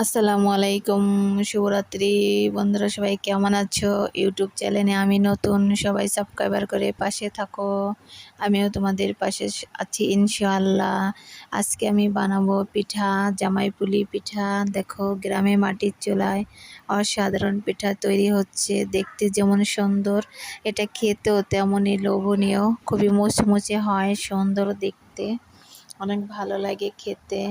আসসালামু আলাইকুম, শুভরাত্রি। বন্ধুরা সবাই কেমন আছো? ইউটিউব চ্যানেলে আমি নতুন, সবাই সাবস্ক্রাইবার করে পাশে থাকো। আমিও তোমাদের পাশে আছি ইনশাআল্লাহ। আজকে আমি বানাবো পিঠা, জামাইপুলি পিঠা। দেখো গ্রামে মাটির চুলায় অসাধারণ পিঠা তৈরি হচ্ছে। দেখতে যেমন সুন্দর, এটা খেতেও তেমনই লোভনীয়। খুবই মুচমুচে হয়, সুন্দর দেখতে, অনেক ভালো লাগে খেতে।